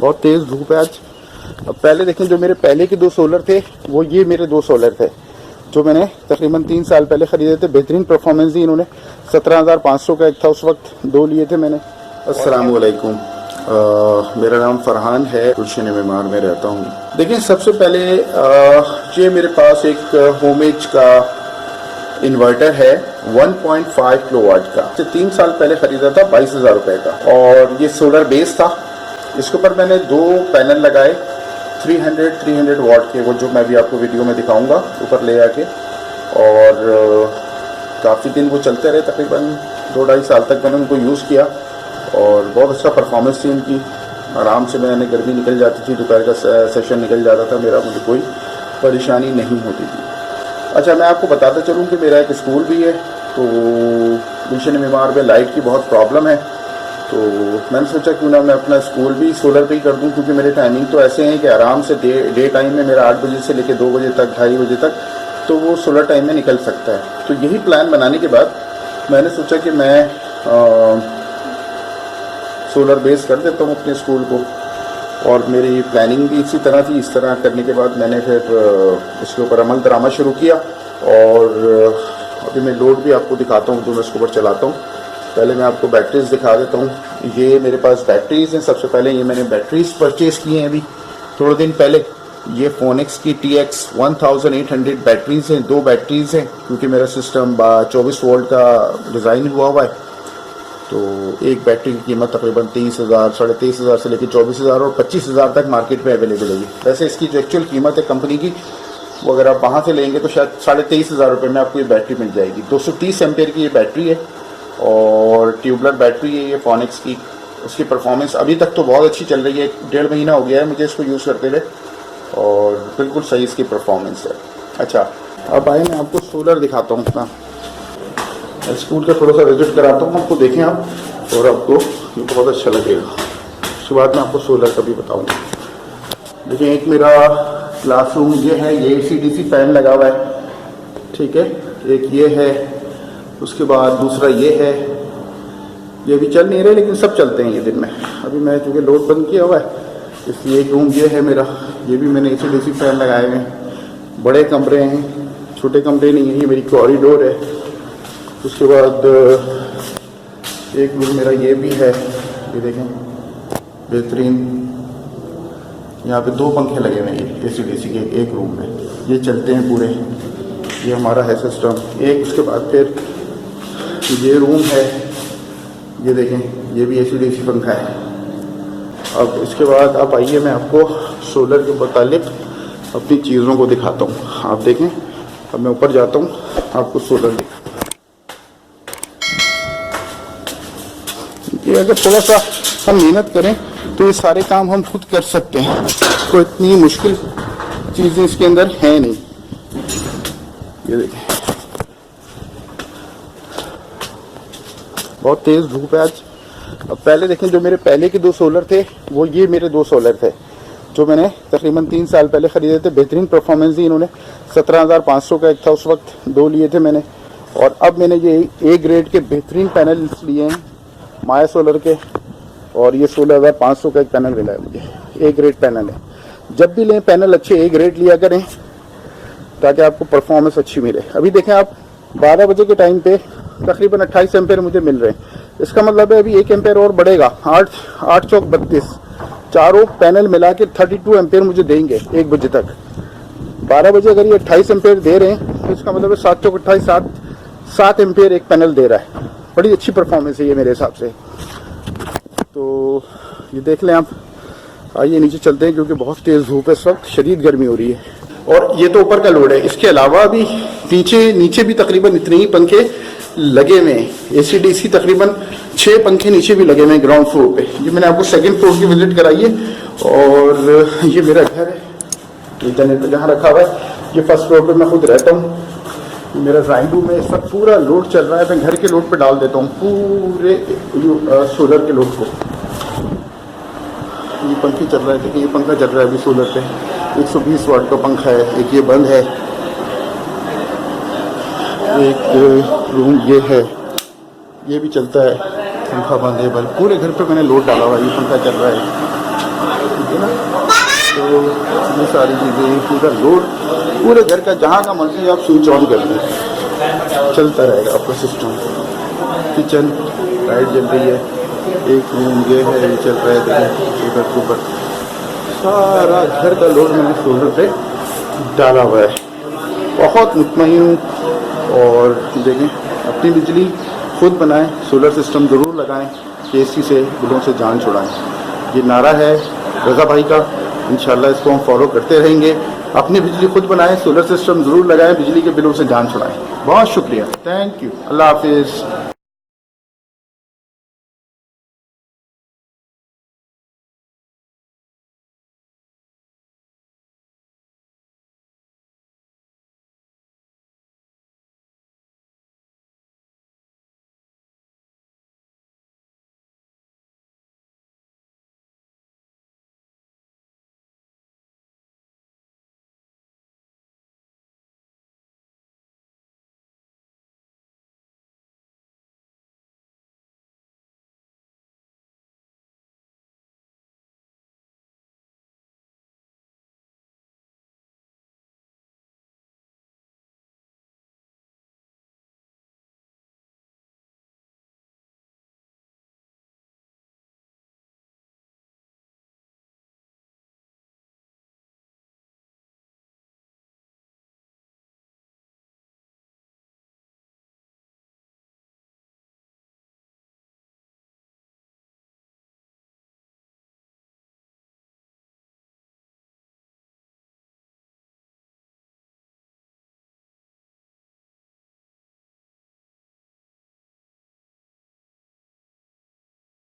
बहुत तेज़ धूप है आज। अब पहले देखें, जो मेरे पहले के 2 सोलर थे वो ये मेरे 2 सोलर थे जो मैंने तकरीबन 3 साल पहले ख़रीदे थे। बेहतरीन परफॉर्मेंस दी इन्होंने। 17,500 का एक था उस वक्त, 2 लिए थे मैंने। अस्सलाम वालेकुम, मेरा नाम फरहान है, गुलशन मेमार में रहता हूँ। देखिए, सबसे पहले ये मेरे पास एक होमेज का इन्वर्टर है 1.5 किलोवाट का। 3 साल पहले ख़रीदा था 22,000 रुपये का, और ये सोलर बेस था। इसके ऊपर मैंने 2 पैनल लगाए 300 वाट के, वो जो मैं भी आपको वीडियो में दिखाऊंगा ऊपर ले आके। और काफ़ी दिन वो चलते रहे, तकरीबन 2-2.5 साल तक मैंने उनको यूज़ किया, और बहुत अच्छा परफॉर्मेंस थी इनकी। आराम से मैंने गर्मी निकल जाती थी, दोपहर का सेशन निकल जाता था मेरा, मुझे कोई परेशानी नहीं होती थी। अच्छा, मैं आपको बताता चलूँ कि मेरा एक स्कूल भी है, तो गुलशन मेमार में लाइट की बहुत प्रॉब्लम है। तो मैंने सोचा क्यों ना मैं अपना स्कूल भी सोलर पे ही कर दूं, क्योंकि मेरे टाइमिंग तो ऐसे हैं कि आराम से डे टाइम में मेरा 8 बजे से लेकर 2 बजे तक, 2:30 बजे तक, तो वो सोलर टाइम में निकल सकता है। तो यही प्लान बनाने के बाद मैंने सोचा कि मैं सोलर बेस कर देता हूँ अपने स्कूल को, और मेरी प्लानिंग भी इसी तरह थी। इस तरह करने के बाद मैंने फिर इसके ऊपर अमल दरामद शुरू किया, और अभी मैं लोड भी आपको दिखाता हूँ जो मैं इसके ऊपर चलाता हूँ। पहले मैं आपको बैटरीज दिखा देता हूँ। ये मेरे पास बैटरीज हैं। सबसे पहले ये मैंने बैटरीज परचेज़ की हैं अभी थोड़े दिन पहले। ये फोनिक्स की TX 1800 बैटरीज हैं, 2 बैटरीज हैं, क्योंकि मेरा सिस्टम 24 वोल्ट का डिज़ाइन हुआ है। तो एक बैटरी की कीमत तकरीबन 23,000, 23,500 से लेकर 24,000 और 25,000 तक मार्केट में अवेलेबल है। वैसे इसकी जो एक्चुअल कीमत है कंपनी की, वो अगर आप वहाँ से लेंगे तो शायद 23,500 रुपये में आपको ये बैटरी मिल जाएगी। 230 एम्पेयर की ये बैटरी है, और ट्यूबलर बैटरी है ये फोनिक्स की। उसकी परफॉर्मेंस अभी तक तो बहुत अच्छी चल रही है। 1.5 महीना हो गया है मुझे इसको यूज़ करते हुए, और बिल्कुल सही इसकी परफॉर्मेंस है। अच्छा, अब आए मैं आपको सोलर दिखाता हूँ अपना। स्कूल का थोड़ा सा विजिट कराता हूँ आपको, देखें आप, और आपको ये बहुत अच्छा लगेगा। उसके बाद मैं आपको सोलर का भी बताऊँगा। देखिए, एक मेरा क्लासरूम ये है, ये AC/DC फैन लगा हुआ है, ठीक है। एक ये है, उसके बाद दूसरा ये है। ये भी चल नहीं रहे, लेकिन सब चलते हैं ये दिन में। अभी मैं चूँकि लोड बंद किया हुआ है, इसलिए एक रूम ये है मेरा। ये भी मैंने AC/DC फैन लगाए हुए हैं। बड़े कमरे हैं, छोटे कमरे नहीं हैं। ये मेरी कॉरिडोर है। उसके बाद एक रूम मेरा ये भी है, ये देखें, बेहतरीन। यहाँ पे 2 पंखे लगे हुए हैं AC/DC के एक रूम में, ये चलते हैं पूरे। ये हमारा है सिस्टम एक। उसके बाद फिर ये रूम है, ये देखें, ये भी AC/DC पंखा है। अब इसके बाद आप आइए, मैं आपको सोलर के मुतालिक अपनी चीज़ों को दिखाता हूँ। आप देखें, अब मैं ऊपर जाता हूँ, आपको सोलर दिखाता हूँ। ये अगर थोड़ा सा हम मेहनत करें तो ये सारे काम हम खुद कर सकते हैं। कोई इतनी मुश्किल चीज़ें इसके अंदर है नहीं। ये देखें, बहुत तेज़ धूप है आज। अब पहले देखें, जो मेरे पहले के 2 सोलर थे वो ये मेरे 2 सोलर थे जो मैंने तकरीबन 3 साल पहले ख़रीदे थे। बेहतरीन परफॉर्मेंस दी इन्होंने। 17,500 का एक था उस वक्त, 2 लिए थे मैंने। और अब मैंने ये A ग्रेड के बेहतरीन पैनल्स लिए हैं माया सोलर के, और ये 16,500 का एक पैनल मिला है मुझे। A ग्रेड पैनल है। जब भी लें पैनल अच्छे A ग्रेड लिया करें, ताकि आपको परफॉर्मेंस अच्छी मिले। अभी देखें आप, 12 बजे के टाइम पे तकरीबन 28 एम्पेयर मुझे मिल रहे हैं। इसका मतलब है अभी 1 एम्पेयर और बढ़ेगा। 8 चौक 32, चारों पैनल मिला के 32 एम्पेयर मुझे देंगे 1 बजे तक। 12 बजे अगर ये 28 एम्पेयर दे रहे हैं, तो इसका मतलब है 7 चौक 28, 7 एम्पेयर एक पैनल दे रहा है। बड़ी अच्छी परफॉर्मेंस है ये मेरे हिसाब से। तो ये देख लें आप। आइए नीचे चलते हैं, क्योंकि बहुत तेज़ धूप है इस वक्त, शदीद गर्मी हो रही है। और ये तो ऊपर का लोड है। इसके अलावा भी नीचे भी तकरीबन इतने ही पंखे लगे हुए हैं। AC/DC तकरीबन 6 पंखे नीचे भी लगे हुए हैं ग्राउंड फ्लोर पे। ये मैंने आपको सेकंड फ्लोर की विजिट कराई है, और ये मेरा घर है। ये जनरेटर जहाँ रखा हुआ है, ये फर्स्ट फ्लोर पे मैं खुद रहता हूँ। मेरा ड्राइंग रूम में इस वक्त पूरा लोड चल रहा है। मैं घर के लोड पे डाल देता हूँ पूरे सोलर के लोड को। ये पंखे चल रहा है, देखिए ये पंखा चल रहा है अभी सोलर पे। 120 वाट का पंखा है। एक ये बंद है, एक रूम ये है, ये भी चलता है, पंखा बंद है। बल्कि पूरे घर पे मैंने लोड डाला हुआ है। ये पंखा चल रहा है, है ना। तो ये सारी चीज़ें पूरा लोड पूरे घर का जहाँ का मर्जी आप स्विच ऑन कर दें, चलता रहेगा आपका सिस्टम। किचन लाइट जल रही है, एक रूम ये है, ये चल रहा है, देखिए उधर के ऊपर सारा घर का लोड मैंने सोलर पे डाला हुआ है। बहुत मुतमईन हूँ। और देखें, अपनी बिजली खुद बनाएं, सोलर सिस्टम ज़रूर लगाएं कि एसी से बिलों से जान छुड़ाएं। ये नारा है रज़ा भाई का, इंशाल्लाह इसको हम फॉलो करते रहेंगे। अपनी बिजली खुद बनाएं, सोलर सिस्टम ज़रूर लगाएं, बिजली के बिलों से जान छुड़ाएं। बहुत शुक्रिया, थैंक यू, अल्लाह हाफिज़।